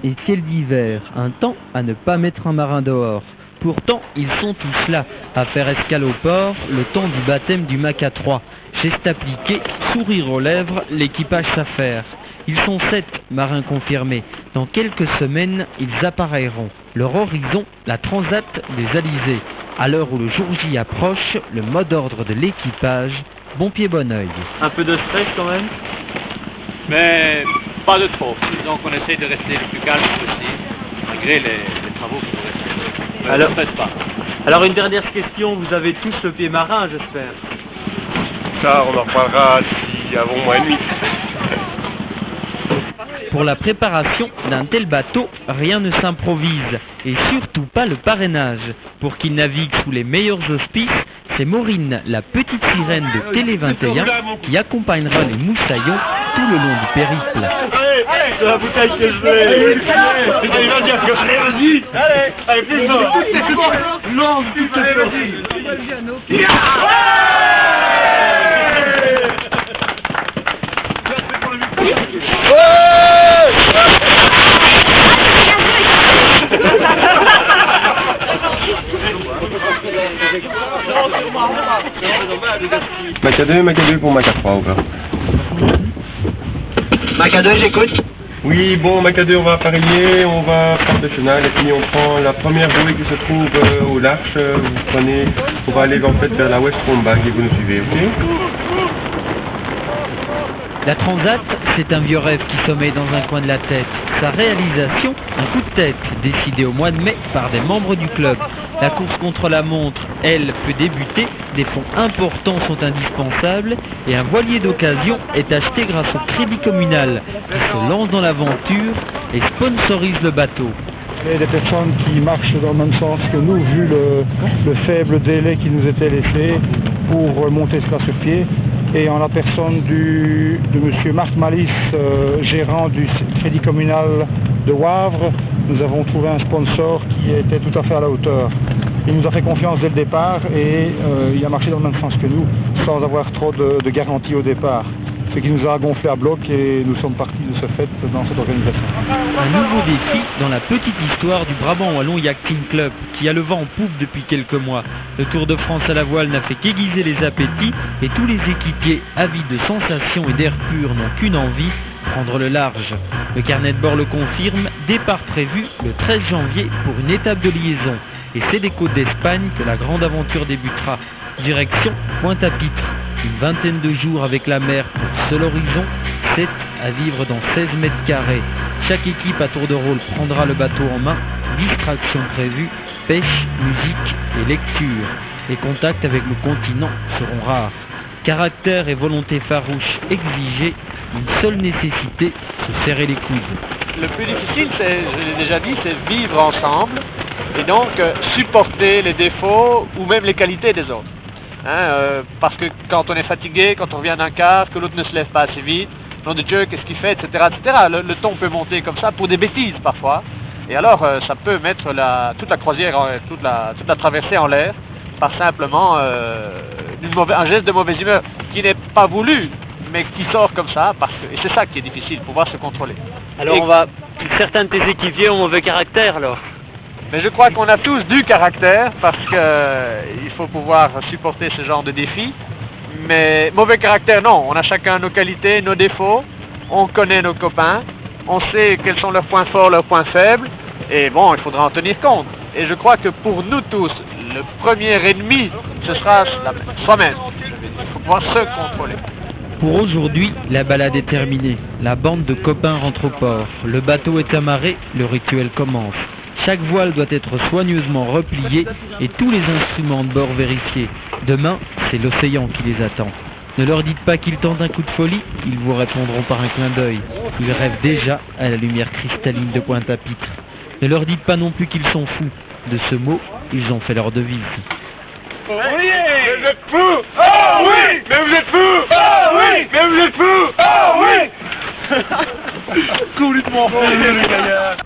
et ciel d'hiver, un temps à ne pas mettre un marin dehors. Pourtant, ils sont tous là, à faire escale au port, le temps du baptême du Maca 3. Geste appliqué, sourire aux lèvres, l'équipage s'affaire. Ils sont 7 marins confirmés. Dans quelques semaines, ils appareilleront. Leur horizon, la Transat des Alizés. À l'heure où le jour J approche, le mot d'ordre de l'équipage, bon pied bon oeil. Un peu de stress quand même? Mais pas de trop. Donc on essaie de rester le plus calme possible, malgré les travaux qui nous restent. Alors, ne stresse pas. Alors une dernière question, vous avez tous le pied marin, j'espère? Ça, on en reparlera d'ici avant mois et demi. Pour la préparation d'un tel bateau, rien ne s'improvise, et surtout pas le parrainage. Pour qu'il navigue sous les meilleurs auspices, c'est Maureen, la petite sirène de Télé 21, qui accompagnera les moussaillons tout le long du périple. Allez, c'est la bouteille que je veux. Allez, vas-y. Allez, plus fort. Non, plus vas-y. Maca 2 pour Maca 3, over. Maca 2, j'écoute. Oui, bon, Maca 2, on va appareiller, on va prendre le chenal, et puis on prend la première bouée qui se trouve au large, vous prenez, on va aller en fait vers la West Rombag et vous nous suivez, ok? La Transat, c'est un vieux rêve qui sommeille dans un coin de la tête. Sa réalisation, un coup de tête, décidé au mois de mai par des membres du club. La course contre la montre, elle, peut débuter, des fonds importants sont indispensables et un voilier d'occasion est acheté grâce au crédit communal qui se lance dans l'aventure et sponsorise le bateau. Et des personnes qui marchent dans le même sens que nous, vu le faible délai qui nous était laissé pour monter cela sur pied. Et en la personne de M. Marc Malice, gérant du crédit communal de Wavre, nous avons trouvé un sponsor qui était tout à fait à la hauteur. Il nous a fait confiance dès le départ et il a marché dans le même sens que nous, sans avoir trop de garanties au départ. Ce qui nous a gonflé à bloc et nous sommes partis de ce fait dans cette organisation. Un nouveau défi dans la petite histoire du Brabant Wallon Yachting Club qui a le vent en poupe depuis quelques mois. Le Tour de France à la voile n'a fait qu'aiguiser les appétits et tous les équipiers avides de sensations et d'air pur n'ont qu'une envie, prendre le large. Le carnet de bord le confirme, départ prévu le 13 janvier pour une étape de liaison. Et c'est des côtes d'Espagne que la grande aventure débutera. Direction Pointe-à-Pitre. Une vingtaine de jours avec la mer pour seul horizon, 7 à vivre dans 16 mètres carrés. Chaque équipe à tour de rôle prendra le bateau en main, distractions prévues, pêche, musique et lecture. Les contacts avec le continent seront rares. Caractère et volonté farouche exigés, une seule nécessité, se serrer les coudes. Le plus difficile, je l'ai déjà dit, c'est vivre ensemble et donc supporter les défauts ou même les qualités des autres. Parce que quand on est fatigué, quand on revient d'un quart, que l'autre ne se lève pas assez vite, nom de Dieu, qu'est-ce qu'il fait, etc. etc. Le ton peut monter comme ça pour des bêtises parfois. Et alors ça peut mettre toute la croisière, toute la traversée en l'air par simplement un geste de mauvaise humeur qui n'est pas voulu, mais qui sort comme ça, et c'est ça qui est difficile, pouvoir se contrôler. Alors certains de tes équipiers ont mauvais caractère alors? Mais je crois qu'on a tous du caractère, parce qu'il faut pouvoir supporter ce genre de défis. Mais mauvais caractère, non. On a chacun nos qualités, nos défauts. On connaît nos copains. On sait quels sont leurs points forts, leurs points faibles. Et bon, il faudra en tenir compte. Et je crois que pour nous tous, le premier ennemi, ce sera soi-même. Il faut pouvoir se contrôler. Pour aujourd'hui, la balade est terminée. La bande de copains rentre au port. Le bateau est amarré, le rituel commence. Chaque voile doit être soigneusement repliée et tous les instruments de bord vérifiés. Demain, c'est l'océan qui les attend. Ne leur dites pas qu'ils tentent un coup de folie, ils vous répondront par un clin d'œil. Ils rêvent déjà à la lumière cristalline de Pointe-à-Pitre. Ne leur dites pas non plus qu'ils sont fous. De ce mot, ils ont fait leur devise. Oui, mais vous êtes fous! Oh oui! Mais vous êtes fous! Oh oui! Mais vous êtes fous! Oh oui! Complètement fou, les gars!